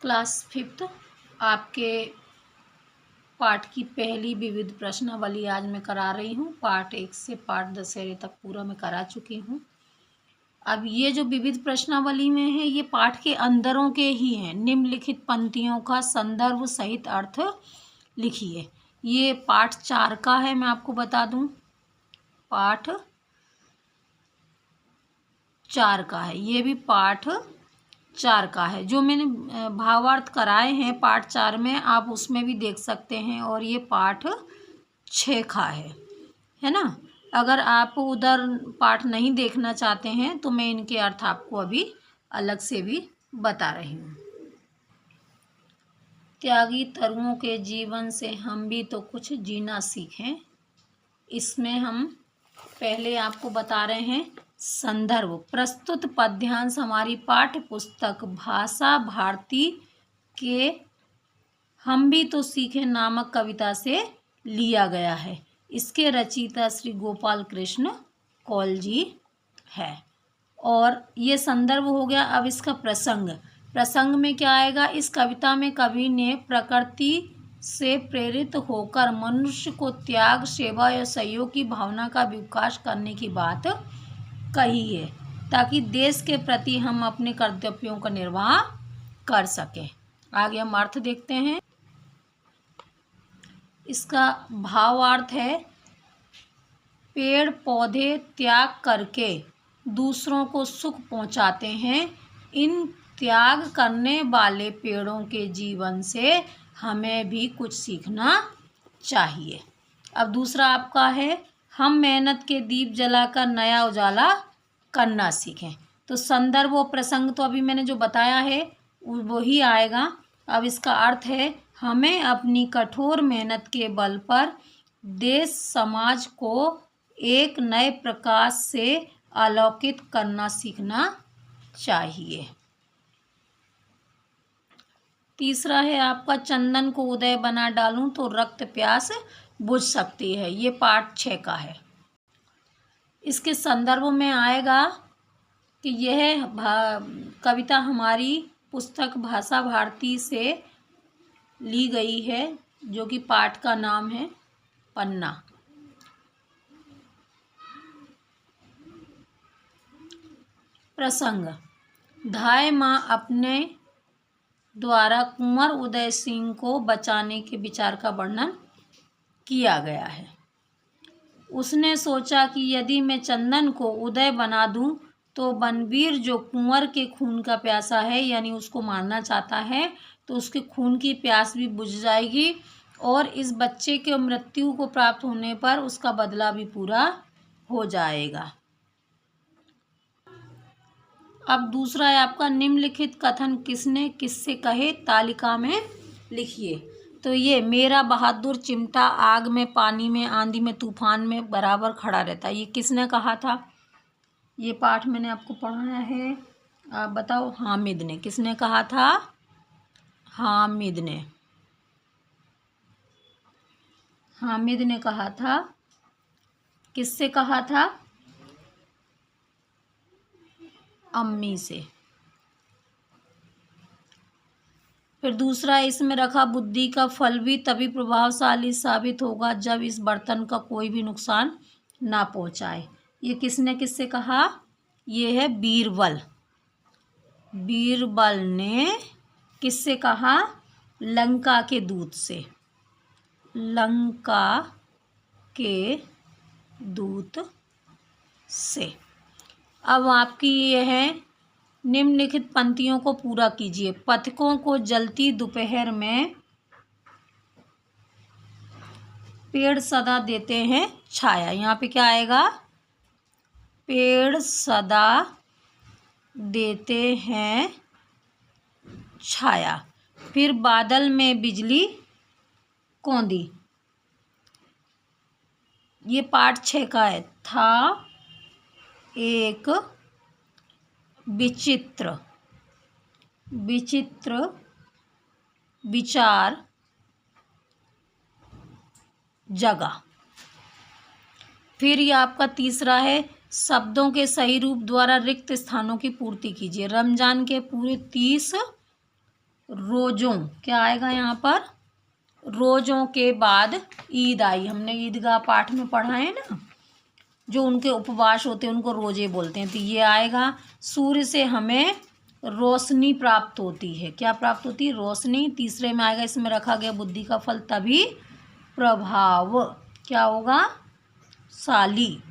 Class 5th आपके पाठ की पहली विविध प्रश्नावली आज मैं करा रही हूँ। पाठ 1 से पाठ 10 तक पूरा मैं करा चुकी हूँ। अब ये जो विविध प्रश्नावली में है ये पाठ के अंदरों के ही हैं। निम्नलिखित पंक्तियों का संदर्भ सहित अर्थ लिखिए। ये पाठ 4 का है, मैं आपको बता दूं। पाठ 4 का है, ये भी पाठ 4 का है। जो मैंने भावार्थ कराए हैं पाठ 4 में, आप उसमें भी देख सकते हैं। और ये पाठ 6 का है ना। अगर आप उधर पाठ नहीं देखना चाहते हैं तो मैं इनके अर्थ आपको अभी अलग से भी बता रही हूँ। त्यागी तरुओं के जीवन से हम भी तो कुछ जीना सीखें। इसमें हम पहले आपको बता रहे हैं संदर्भ। प्रस्तुत पद्यांश हमारी पाठ्य पुस्तक भाषा भारती के हम भी तो सीखे नामक कविता से लिया गया है। इसके रचयिता श्री गोपाल कृष्ण कौल जी है। और ये संदर्भ हो गया। अब इसका प्रसंग में क्या आएगा? इस कविता में कवि ने प्रकृति से प्रेरित होकर मनुष्य को त्याग, सेवा या सहयोग की भावना का विकास करने की बात कही है, ताकि देश के प्रति हम अपने कर्तव्यों का निर्वाह कर सकें। आगे हम अर्थ देखते हैं। इसका भावार्थ है, पेड़ पौधे त्याग करके दूसरों को सुख पहुंचाते हैं। इन त्याग करने वाले पेड़ों के जीवन से हमें भी कुछ सीखना चाहिए। अब दूसरा आपका है, हम मेहनत के दीप जलाकर नया उजाला करना सीखें। तो संदर्भ और प्रसंग तो अभी मैंने जो बताया है वही आएगा। अब इसका अर्थ है, हमें अपनी कठोर मेहनत के बल पर देश समाज को एक नए प्रकाश से आलोकित करना सीखना चाहिए। तीसरा है आपका, चंदन को उदय बना डालूं तो रक्त प्यास बुझ सकती है। ये पाठ 6 का है। इसके संदर्भ में आएगा कि यह कविता हमारी पुस्तक भाषा भारती से ली गई है, जो कि पाठ का नाम है पन्ना। प्रसंग, धाय माँ अपने द्वारा कुंवर उदय सिंह को बचाने के विचार का वर्णन किया गया है। उसने सोचा कि यदि मैं चंदन को उदय बना दूं तो बनवीर जो कुंवर के खून का प्यासा है, यानी उसको मारना चाहता है, तो उसके खून की प्यास भी बुझ जाएगी और इस बच्चे के मृत्यु को प्राप्त होने पर उसका बदला भी पूरा हो जाएगा। अब दूसरा है आपका, निम्नलिखित कथन किसने किससे कहे, तालिका में लिखिए। तो ये मेरा बहादुर चिमटा आग में, पानी में, आंधी में, तूफान में बराबर खड़ा रहता है, ये किसने कहा था? ये पाठ मैंने आपको पढ़ाया है। आप बताओ, हामिद ने। किसने कहा था? हामिद ने। हामिद ने कहा था। किससे कहा था? अम्मी से। फिर दूसरा, इसमें रखा बुद्धि का फल भी तभी प्रभावशाली साबित होगा जब इस बर्तन का कोई भी नुकसान ना पहुंचाए। ये किसने किससे कहा? ये है बीरबल। बीरबल ने किससे कहा? लंका के दूत से। लंका के दूत से। अब आपकी ये है, निम्नलिखित पंक्तियों को पूरा कीजिए। पथिकों को जलती दोपहर में पेड़ सदा देते हैं छाया। यहाँ पे क्या आएगा? पेड़ सदा देते हैं छाया। फिर बादल में बिजली कौंधी। ये पाठ 6 का है। था एक विचित्र विचार जगा। फिर ये आपका तीसरा है, शब्दों के सही रूप द्वारा रिक्त स्थानों की पूर्ति कीजिए। रमजान के पूरे 30 रोज़ों, क्या आएगा यहाँ पर, रोज़ों के बाद ईद आई। हमने ईदगाह पाठ में पढ़ा है ना, जो उनके उपवास होते हैं उनको रोजे बोलते हैं। तो ये आएगा, सूर्य से हमें रोशनी प्राप्त होती है। क्या प्राप्त होती है, रोशनी। तीसरे में आएगा, इसमें रखा गया बुद्धि का फल तभी प्रभाव, क्या होगा, शाली,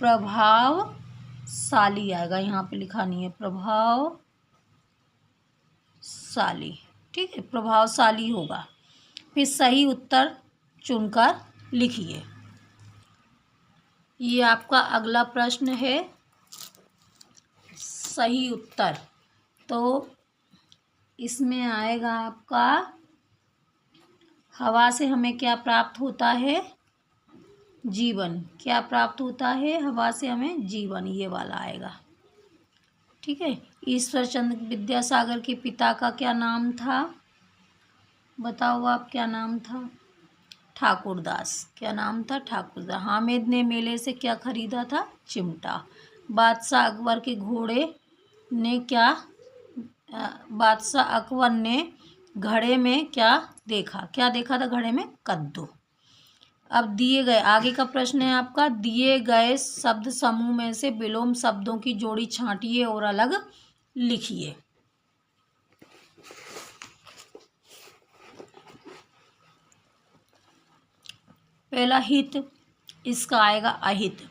प्रभावशाली आएगा, यहाँ पे लिखा नहीं है, प्रभावशाली, ठीक है, प्रभावशाली होगा। फिर सही उत्तर चुनकर लिखिए। ये आपका अगला प्रश्न है, सही उत्तर। तो इसमें आएगा आपका, हवा से हमें क्या प्राप्त होता है, जीवन। क्या प्राप्त होता है, हवा से हमें जीवन, ये वाला आएगा, ठीक है। ईश्वर चंद्र विद्यासागर के पिता का क्या नाम था, बताओ आप, क्या नाम था, ठाकुरदास। क्या नाम था, ठाकुरदास। हामिद ने मेले से क्या खरीदा था, चिमटा। बादशाह अकबर के घोड़े ने क्या, बादशाह अकबर ने घड़े में क्या देखा, क्या देखा था घड़े में, कद्दू। अब दिए गए, आगे का प्रश्न है आपका, दिए गए शब्द समूह में से विलोम शब्दों की जोड़ी छांटिए और अलग लिखिए। पहला हित, इसका आएगा अहित।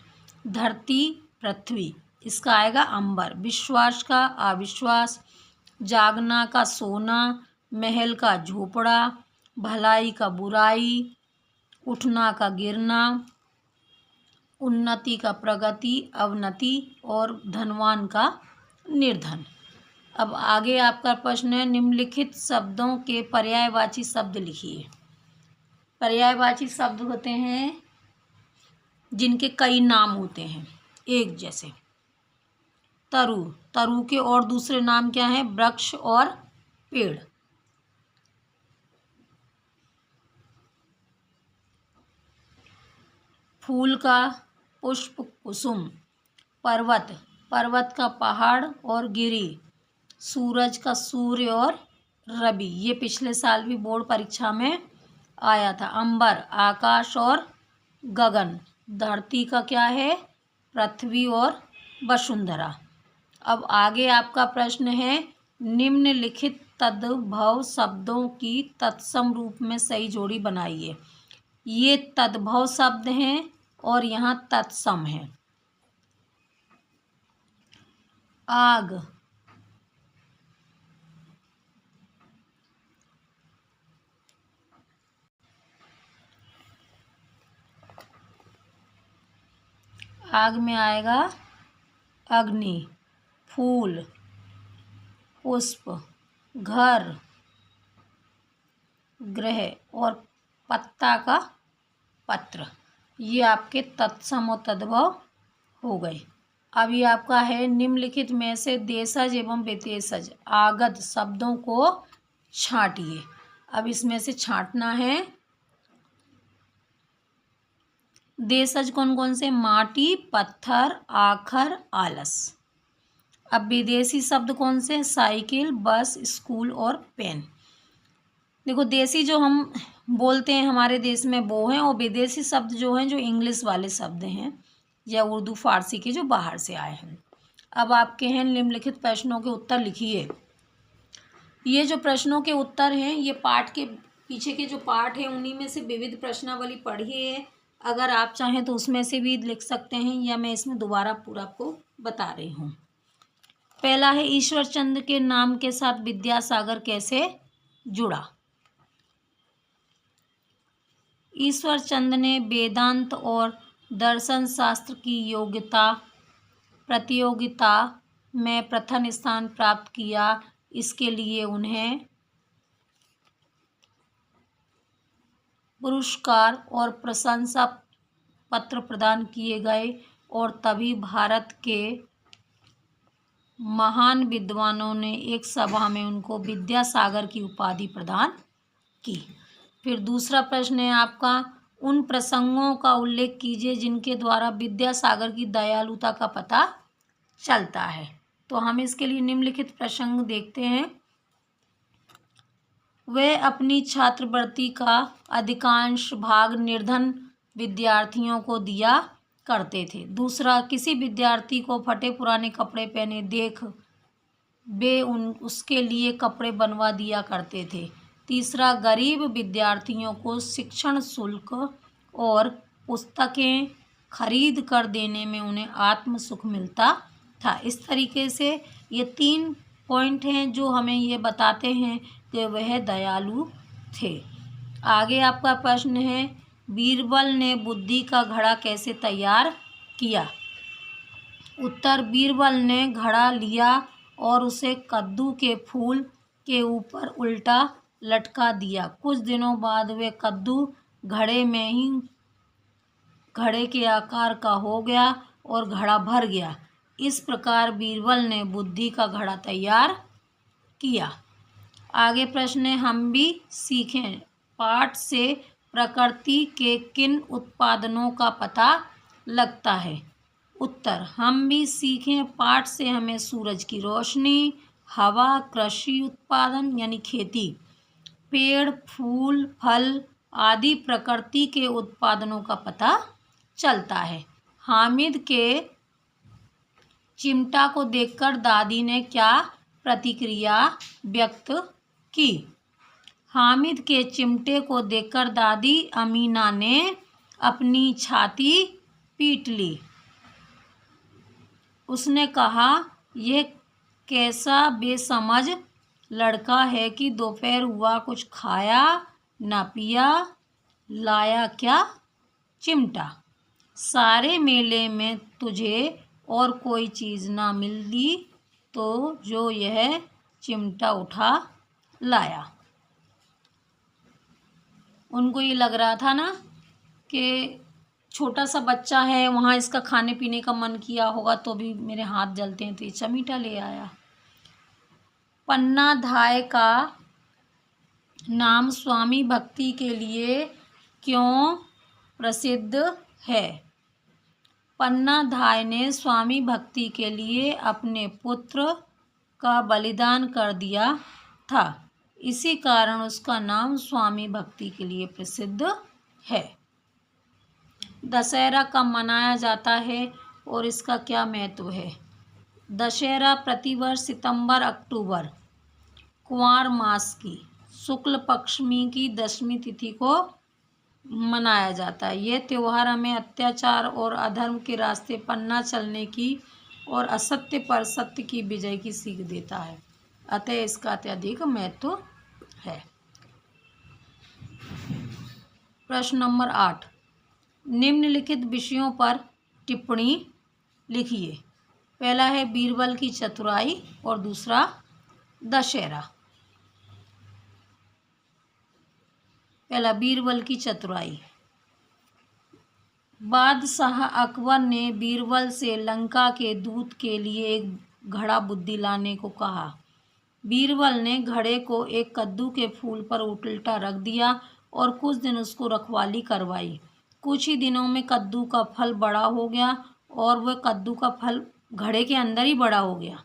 धरती पृथ्वी, इसका आएगा अंबर। विश्वास का अविश्वास। जागना का सोना। महल का झोपड़ा। भलाई का बुराई। उठना का गिरना। उन्नति का प्रगति, अवनति, और धनवान का निर्धन। अब आगे आपका प्रश्न है, निम्नलिखित शब्दों के पर्यायवाची शब्द लिखिए। पर्यायवाची शब्द होते हैं जिनके कई नाम होते हैं एक जैसे। तरु, तरु के और दूसरे नाम क्या हैं, वृक्ष और पेड़। फूल का पुष्प कुसुम। पर्वत, पर्वत का पहाड़ और गिरी। सूरज का सूर्य और रवि, ये पिछले साल भी बोर्ड परीक्षा में आया था। अंबर, आकाश और गगन। धरती का क्या है, पृथ्वी और वसुंधरा। अब आगे आपका प्रश्न है, निम्नलिखित तद्भव शब्दों की तत्सम रूप में सही जोड़ी बनाइए। ये तद्भव शब्द हैं और यहाँ तत्सम है। आग, आग में आएगा अग्नि। फूल, पुष्प, घर, ग्रह, और पत्ता का पत्र। ये आपके तत्सम और तद्भव हो गए। अब ये आपका है, निम्नलिखित में से देशज एवं विदेशज आगत शब्दों को छांटिए। अब इसमें से छांटना है, देशज कौन कौन से, माटी, पत्थर, आखर, आलस। अब विदेशी शब्द कौन से, साइकिल, बस, स्कूल और पेन। देखो, देसी जो हम बोलते हैं हमारे देश में वो हैं, और विदेशी शब्द जो हैं जो इंग्लिश वाले शब्द हैं या उर्दू फारसी के जो बाहर से आए हैं। अब आपके हैं, निम्नलिखित प्रश्नों के उत्तर लिखिए। ये जो प्रश्नों के उत्तर हैं, ये पाठ के पीछे के जो पाठ हैं उन्हीं में से विविध प्रश्नावली पढ़िए। अगर आप चाहें तो उसमें से भी लिख सकते हैं, या मैं इसमें दोबारा पूरा आपको बता रही हूँ। पहला है, ईश्वर चंद्र के नाम के साथ विद्यासागर कैसे जुड़ा। ईश्वर चंद्र ने वेदांत और दर्शन शास्त्र की योग्यता प्रतियोगिता में प्रथम स्थान प्राप्त किया। इसके लिए उन्हें पुरस्कार और प्रशंसा पत्र प्रदान किए गए, और तभी भारत के महान विद्वानों ने एक सभा में उनको विद्यासागर की उपाधि प्रदान की। फिर दूसरा प्रश्न है आपका, उन प्रसंगों का उल्लेख कीजिए जिनके द्वारा विद्यासागर की दयालुता का पता चलता है। तो हम इसके लिए निम्नलिखित प्रसंग देखते हैं। वह अपनी छात्रवृत्ति का अधिकांश भाग निर्धन विद्यार्थियों को दिया करते थे। दूसरा, किसी विद्यार्थी को फटे पुराने कपड़े पहने देख वे उसके लिए कपड़े बनवा दिया करते थे। तीसरा, गरीब विद्यार्थियों को शिक्षण शुल्क और पुस्तकें खरीद कर देने में उन्हें आत्म सुख मिलता था। इस तरीके से ये 3 पॉइंट हैं जो हमें ये बताते हैं कि वह दयालु थे। आगे आपका प्रश्न है, बीरबल ने बुद्धि का घड़ा कैसे तैयार किया? उत्तर, बीरबल ने घड़ा लिया और उसे कद्दू के फूल के ऊपर उल्टा लटका दिया। कुछ दिनों बाद वह कद्दू घड़े में ही घड़े के आकार का हो गया और घड़ा भर गया। इस प्रकार बीरबल ने बुद्धि का घड़ा तैयार किया। आगे प्रश्न है, हम भी सीखें पाठ से प्रकृति के किन उत्पादनों का पता लगता है? उत्तर, हम भी सीखें पाठ से हमें सूरज की रोशनी, हवा, कृषि उत्पादन यानी खेती, पेड़, फूल, फल आदि प्रकृति के उत्पादनों का पता चलता है। हामिद के चिमटा को देखकर दादी ने क्या प्रतिक्रिया व्यक्त की? हामिद के चिमटे को देखकर दादी अमीना ने अपनी छाती पीट ली। उसने कहा, यह कैसा बेसमझ लड़का है कि दोपहर हुआ कुछ खाया न पिया, लाया क्या चिमटा? सारे मेले में तुझे और कोई चीज़ ना मिली तो जो यह चिमटा उठा लाया। उनको ये लग रहा था ना कि छोटा सा बच्चा है, वहाँ इसका खाने पीने का मन किया होगा तो भी मेरे हाथ जलते हैं, तो ये चमीटा ले आया। पन्ना धाय का नाम स्वामी भक्ति के लिए क्यों प्रसिद्ध है? पन्ना धाय ने स्वामी भक्ति के लिए अपने पुत्र का बलिदान कर दिया था, इसी कारण उसका नाम स्वामी भक्ति के लिए प्रसिद्ध है। दशहरा कब मनाया जाता है और इसका क्या महत्व है? दशहरा प्रतिवर्ष सितंबर अक्टूबर कुंवार मास की शुक्ल पक्षमी की 10वीं तिथि को मनाया जाता है। यह त्यौहार हमें अत्याचार और अधर्म के रास्ते पन्ना चलने की और असत्य पर सत्य की विजय की सीख देता है, अतः इसका अत्यधिक महत्व है। प्रश्न नंबर 8, निम्नलिखित विषयों पर टिप्पणी लिखिए। पहला है बीरबल की चतुराई और दूसरा दशहरा। पहला, बीरबल की चतुराई। बादशाह अकबर ने बीरबल से लंका के दूत के लिए एक घड़ा बुद्धि लाने को कहा। बीरबल ने घड़े को एक कद्दू के फूल पर उल्टा रख दिया और कुछ दिन उसको रखवाली करवाई। कुछ ही दिनों में कद्दू का फल बड़ा हो गया और वह कद्दू का फल घड़े के अंदर ही बड़ा हो गया,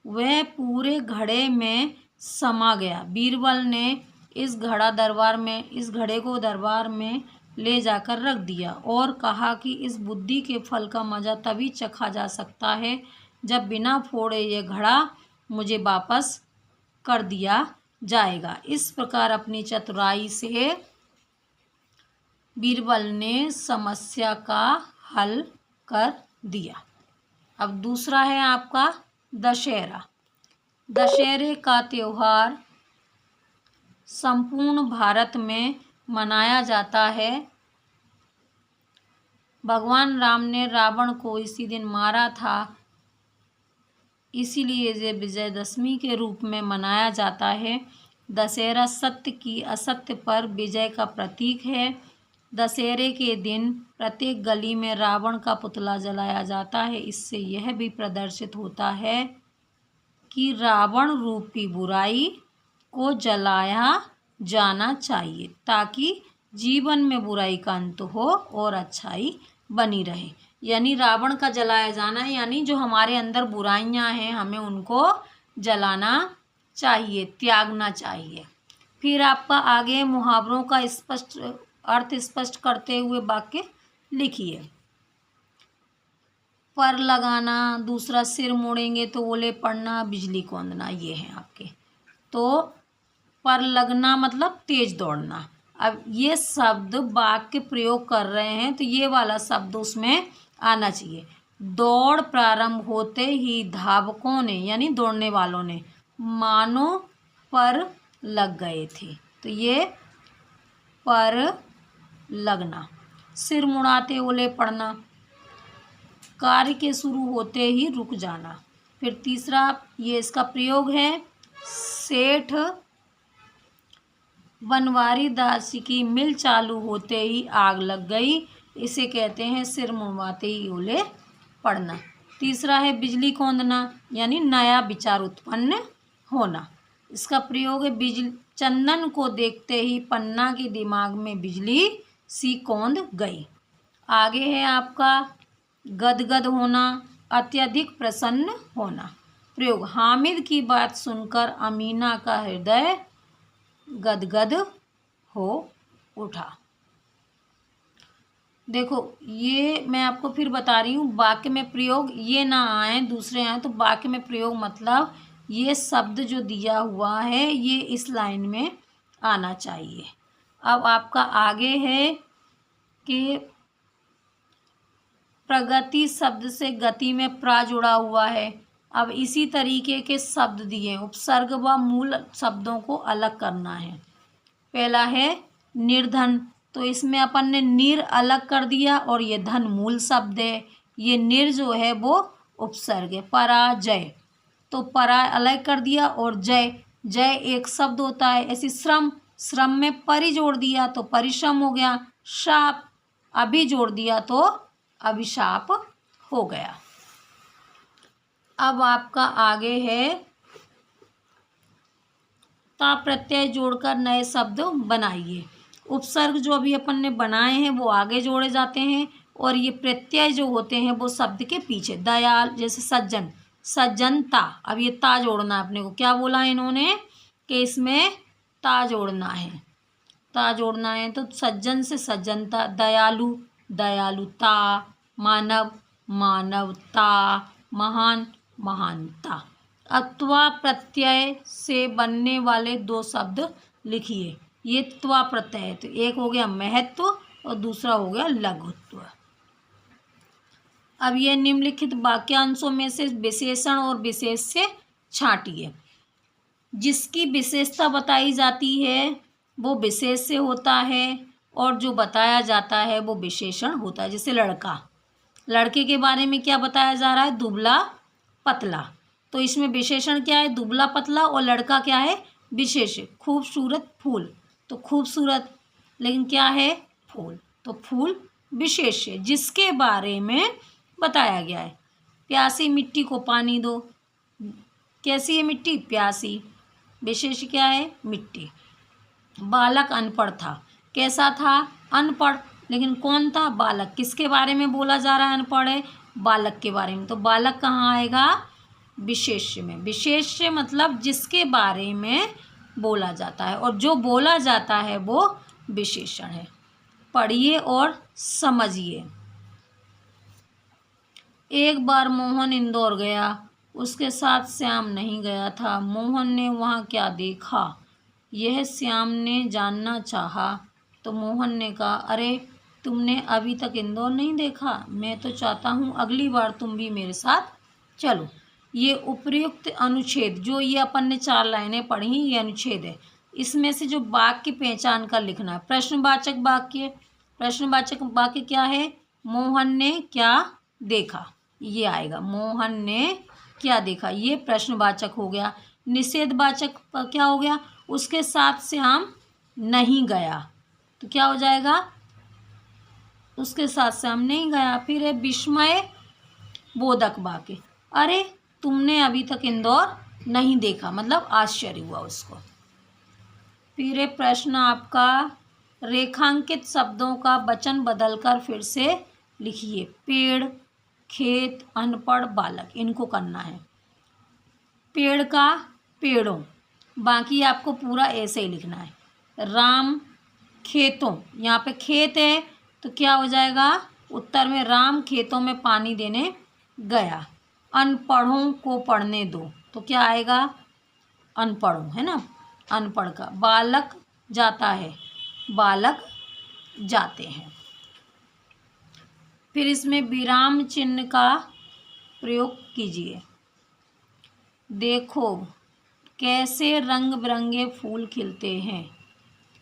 वह पूरे घड़े में समा गया। बीरबल ने इस घड़े को दरबार में ले जाकर रख दिया और कहा कि इस बुद्धि के फल का मज़ा तभी चखा जा सकता है जब बिना फोड़े ये घड़ा मुझे वापस कर दिया जाएगा। इस प्रकार अपनी चतुराई से बीरबल ने समस्या का हल कर दिया। अब दूसरा है आपका दशहरा। दशहरे का त्यौहार संपूर्ण भारत में मनाया जाता है। भगवान राम ने रावण को इसी दिन मारा था, इसीलिए ये विजयदशमी के रूप में मनाया जाता है। दशहरा सत्य की असत्य पर विजय का प्रतीक है। दशहरे के दिन प्रत्येक गली में रावण का पुतला जलाया जाता है। इससे यह भी प्रदर्शित होता है कि रावण रूपी बुराई को जलाया जाना चाहिए ताकि जीवन में बुराई का अंत हो और अच्छाई बनी रहे। यानी रावण का जलाया जाना, यानी जो हमारे अंदर बुराइयां हैं हमें उनको जलाना चाहिए, त्यागना चाहिए। फिर आपका आगे मुहावरों का स्पष्ट अर्थ स्पष्ट करते हुए वाक्य लिखिए। पर लगाना, दूसरा सिर मोड़ेंगे तो ओले पड़ना, बिजली कौंदना, ये हैं आपके। तो पर लगना मतलब तेज दौड़ना। अब ये शब्द वाक्य प्रयोग कर रहे हैं तो ये वाला शब्द उसमें आना चाहिए। दौड़ प्रारंभ होते ही धावकों ने यानी दौड़ने वालों ने मानो पर लग गए थे, तो ये पर लगना। सिर मुड़ाते ओले पड़ना, कार्य के शुरू होते ही रुक जाना। फिर तीसरा ये इसका प्रयोग है, सेठ बनवारी दास की मिल चालू होते ही आग लग गई, इसे कहते हैं सिर मुड़वाते ही ओले पड़ना। तीसरा है बिजली कौंदना, यानी नया विचार उत्पन्न होना। इसका प्रयोग है, बिजली चंदन को देखते ही पन्ना के दिमाग में बिजली सी कौंद गई। आगे है आपका गदगद होना, अत्यधिक प्रसन्न होना। प्रयोग, हामिद की बात सुनकर अमीना का हृदय गदगद हो उठा। देखो ये मैं आपको फिर बता रही हूँ, वाक्य में प्रयोग ये ना आए दूसरे आए, तो वाक्य में प्रयोग मतलब ये शब्द जो दिया हुआ है ये इस लाइन में आना चाहिए। अब आपका आगे है कि प्रगति शब्द से गति में प्रा जुड़ा हुआ है। अब इसी तरीके के शब्द दिए, उपसर्ग व मूल शब्दों को अलग करना है। पहला है निर्धन, तो इसमें अपन ने निर अलग कर दिया और ये धन मूल शब्द है, ये निर जो है वो उपसर्ग है। पराजय, तो परा अलग कर दिया और जय, जय एक शब्द होता है। ऐसी श्रम, श्रम में परि जोड़ दिया तो परिश्रम हो गया। शाप, अभी जोड़ दिया तो अभिशाप हो गया। अब आपका आगे है ता प्रत्यय जोड़कर नए शब्द बनाइए। उपसर्ग जो अभी अपन ने बनाए हैं वो आगे जोड़े जाते हैं और ये प्रत्यय जो होते हैं वो शब्द के पीछे। दयाल, जैसे सज्जन, सज्जनता, अब ये ता जोड़ना है अपने को। क्या बोला इन्होंने कि इसमें ता जोड़ना है, ता जोड़ना है, तो सज्जन से सज्जनता। दयालु, दयालुता। मानव, मानवता। महान, महानता। अत्वा प्रत्यय से बनने वाले दो शब्द लिखिए। ये त्वा प्रत्यय, तो एक हो गया महत्व और दूसरा हो गया लघुत्व। अब ये निम्नलिखित वाक्यांशों में से विशेषण और विशेष से छांटिए। जिसकी विशेषता बताई जाती है वो विशेष से होता है और जो बताया जाता है वो विशेषण होता है। जैसे लड़का, लड़के के बारे में क्या बताया जा रहा है, दुबला पतला, तो इसमें विशेषण क्या है, दुबला पतला, और लड़का क्या है, विशेष। खूबसूरत फूल, तो खूबसूरत, लेकिन क्या है, फूल, तो फूल विशेष है जिसके बारे में बताया गया है। प्यासी मिट्टी को पानी दो, कैसी है मिट्टी, प्यासी, विशेष क्या है, मिट्टी। बालक अनपढ़ था, कैसा था, अनपढ़, लेकिन कौन था, बालक। किसके बारे में बोला जा रहा है, अनपढ़ है, बालक के बारे में, तो बालक कहाँ आएगा, विशेष्य में। विशेष्य मतलब जिसके बारे में बोला जाता है और जो बोला जाता है वो विशेषण है। पढ़िए और समझिए। एक बार मोहन इंदौर गया, उसके साथ श्याम नहीं गया था। मोहन ने वहाँ क्या देखा, यह श्याम ने जानना चाहा, तो मोहन ने कहा, अरे तुमने अभी तक इंदौर नहीं देखा, मैं तो चाहता हूँ अगली बार तुम भी मेरे साथ चलो। ये उपर्युक्त अनुच्छेद जो ये अपन ने 4 लाइनें पढ़ी, ये अनुच्छेद है। इसमें से जो वाक्य पहचान कर लिखना है। प्रश्नवाचक वाक्य, प्रश्नवाचक वाक्य क्या है, मोहन ने क्या देखा, ये आएगा, मोहन ने क्या देखा, ये प्रश्नवाचक हो गया। निषेधवाचक क्या हो गया, उसके साथ श्याम नहीं गया, तो क्या हो जाएगा, उसके साथ श्याम नहीं गया। फिर है विस्मय बोधक वाक्य, अरे तुमने अभी तक इंदौर नहीं देखा, मतलब आश्चर्य हुआ उसको। फिर है प्रश्न आपका, रेखांकित शब्दों का वचन बदलकर फिर से लिखिए। पेड़, खेत, अनपढ़, बालक, इनको करना है। पेड़ का पेड़ों, बाकी आपको पूरा ऐसे ही लिखना है। राम खेतों, यहाँ पे खेत है तो क्या हो जाएगा, उत्तर में राम खेतों में पानी देने गया। अनपढ़ों को पढ़ने दो, तो क्या आएगा, अनपढ़ों, है ना, अनपढ़ का। बालक जाता है, बालक जाते हैं। फिर इसमें विराम चिन्ह का प्रयोग कीजिए। देखो कैसे रंग बिरंगे फूल खिलते हैं,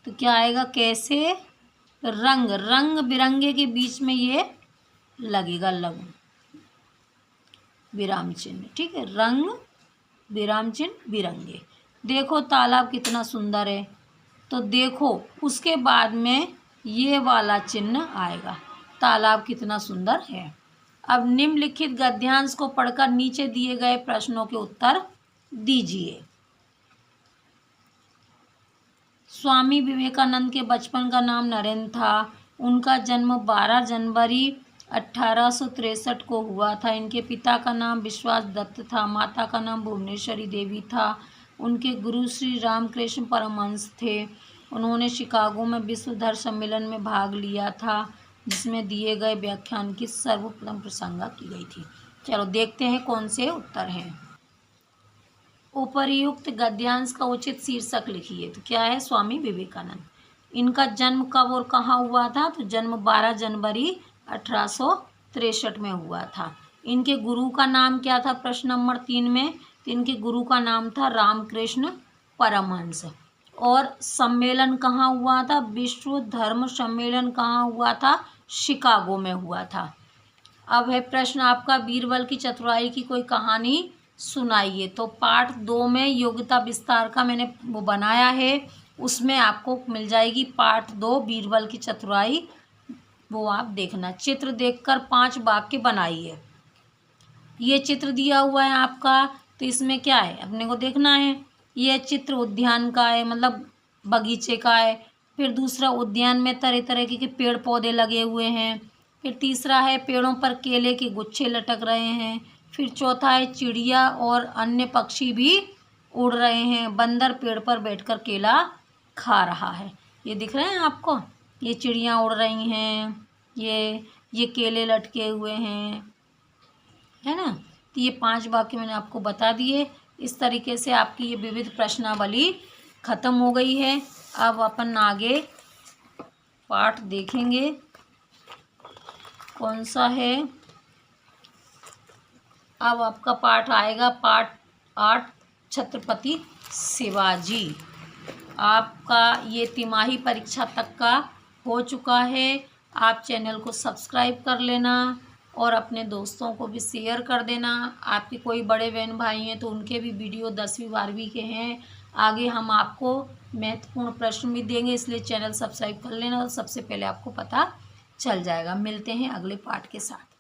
तो क्या आएगा, कैसे रंग, रंग बिरंगे के बीच में ये लगेगा लघु विराम चिन्ह, ठीक है, रंग विराम चिन्ह बिरंगे। देखो तालाब कितना सुंदर है, तो देखो उसके बाद में ये वाला चिन्ह आएगा, तालाब कितना सुंदर है। अब निम्नलिखित गद्यांश को पढ़कर नीचे दिए गए प्रश्नों के उत्तर दीजिए। स्वामी विवेकानंद के बचपन का नाम नरेंद्र था। उनका जन्म 12 जनवरी 1863 को हुआ था। इनके पिता का नाम विश्वास दत्त था, माता का नाम भुवनेश्वरी देवी था। उनके गुरु श्री रामकृष्ण परमहंस थे। उन्होंने शिकागो में विश्व धर्म सम्मेलन में भाग लिया था, जिसमें दिए गए व्याख्यान की सर्वप्रथम प्रशंसा की गई थी। चलो देखते हैं कौन से उत्तर हैं। उपर्युक्त गद्यांश का उचित शीर्षक लिखिए, तो क्या है, स्वामी विवेकानंद। इनका जन्म कब और कहाँ हुआ था, तो जन्म 12 जनवरी 1863 में हुआ था। इनके गुरु का नाम क्या था, प्रश्न नंबर 3 में, तो इनके गुरु का नाम था रामकृष्ण परमहंस। और सम्मेलन कहाँ हुआ था, विश्व धर्म सम्मेलन कहाँ हुआ था, शिकागो में हुआ था। अब है प्रश्न आपका, बीरबल की चतुराई की कोई कहानी सुनाइए। तो पार्ट 2 में योग्यता विस्तार का मैंने वो बनाया है, उसमें आपको मिल जाएगी पार्ट 2 बीरबल की चतुराई, वो आप देखना। चित्र देखकर 5 वाक्य बनाइए। ये चित्र दिया हुआ है आपका, तो इसमें क्या है अपने को देखना है। ये चित्र उद्यान का है, मतलब बगीचे का है। फिर दूसरा, उद्यान में तरह तरह के पेड़ पौधे लगे हुए हैं। फिर तीसरा है, पेड़ों पर केले के गुच्छे लटक रहे हैं। फिर चौथा है, चिड़िया और अन्य पक्षी भी उड़ रहे हैं। बंदर पेड़ पर बैठकर केला खा रहा है। ये दिख रहे हैं आपको, ये चिड़ियाँ उड़ रही हैं, ये केले लटके हुए हैं, है ना। तो ये 5 वाक्य मैंने आपको बता दिए। इस तरीके से आपकी ये विविध प्रश्नावली खत्म हो गई है। अब अपन आगे पाठ देखेंगे, कौन सा है। अब आपका पाठ आएगा पाठ 8, छत्रपति शिवाजी। आपका ये तिमाही परीक्षा तक का हो चुका है। आप चैनल को सब्सक्राइब कर लेना और अपने दोस्तों को भी शेयर कर देना। आपके कोई बड़े बहन भाई हैं तो उनके भी वीडियो 10वीं 12वीं के हैं। आगे हम आपको महत्वपूर्ण प्रश्न भी देंगे, इसलिए चैनल सब्सक्राइब कर लेना, सबसे पहले आपको पता चल जाएगा। मिलते हैं अगले पाठ के साथ।